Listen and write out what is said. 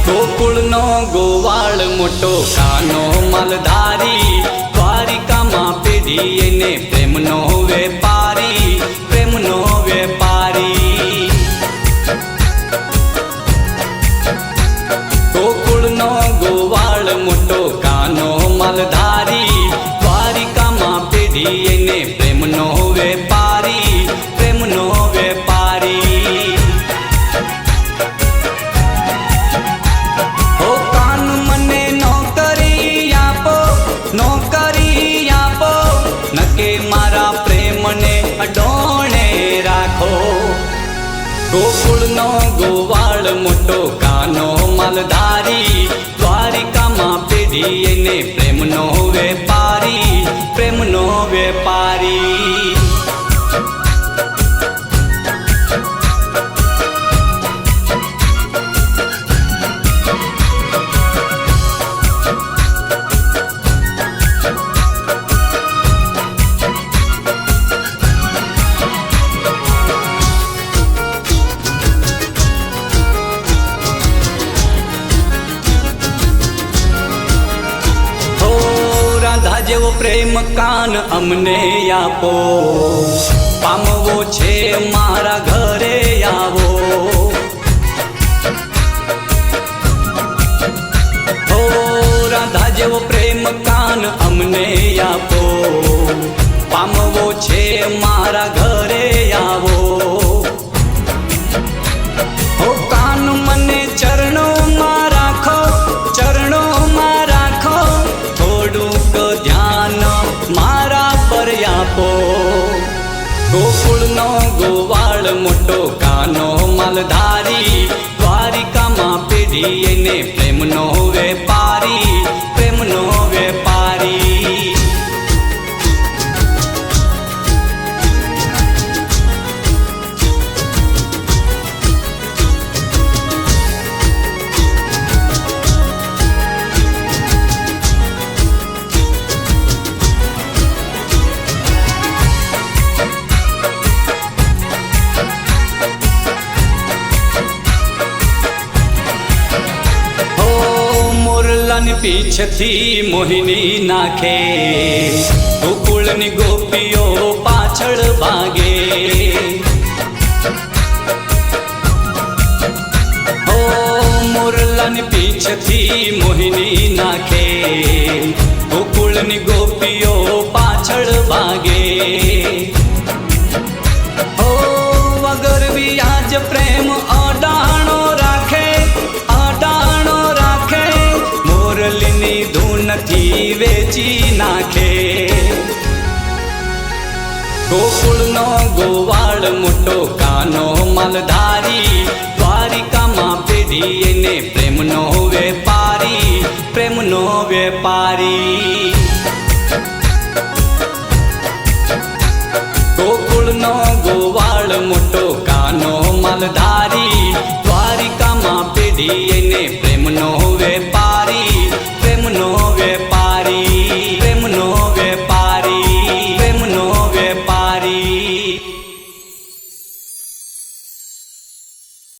ગોકુળનો ગોવાળ મોટો કાનો માલધારી, દ્વારિકામાં પેઢી એને પ્રેમનો વેપારી, પ્રેમનો વેપારી. ગોકુળનો ગોવાળ મોટો કાનો માલધારી, દ્વારિકામાં પેઢી એને પ્રેમનો વેપારી, પ્રેમનો વેપારી. ઓ કાન મને નોકરી આપો, નોકરી આપો, નકે મારા પ્રેમને અડોણે રાખો. ગોકુળનો ગોવાળ મોટો કાનો માલધારી, દ્વારિકામાં પેઢી એને પ્રેમનો વેપારી, પ્રેમનો વેપારી. જેવો પ્રેમ કાન અમને આપો, પામવો છે મારા ઘરે આવો. ઓ રાધા જેવો પ્રેમ કાન અમને આપો, પામવો છે મારા ઘરે આવો. ઓ કાન મને ચરણોમાં રાખો, ચરણોમાં રાખો, થોડુંક ધ્યાન મારા પર આપો. ગોકુળનો ગોવાળ મોટો કાનો માલધારી, દ્વારિકામાં પેઢી એને પ્રેમનો વેપારી, પ્રેમનો વેપારી. પીછથી મોહિની નાખે, ગોકુળની ગોપીઓ પાછળ ભાગે. ઓ મોરલાની પીછથી મોહિની નાખે, ગોકુળની ગોપીઓ પાછળ ભાગે. ઓ વગર વ્યાજ પ્રેમ અડાણો રાખે, અડાણો રાખે, મોરલીની ધૂનથી વેચી નાખે. ગોકુળનો ગોવાળ મોટો કાનો માલધારી, દ્વારિકામાં પેઢી એને પ્રેમનો વેપારી, પ્રેમનો વેપારી. ગોકુળનો ગોવાળ મોટો કાનો માલધારી, દ્વારિકામાં પેઢી એને પ્રેમનો વેપારી.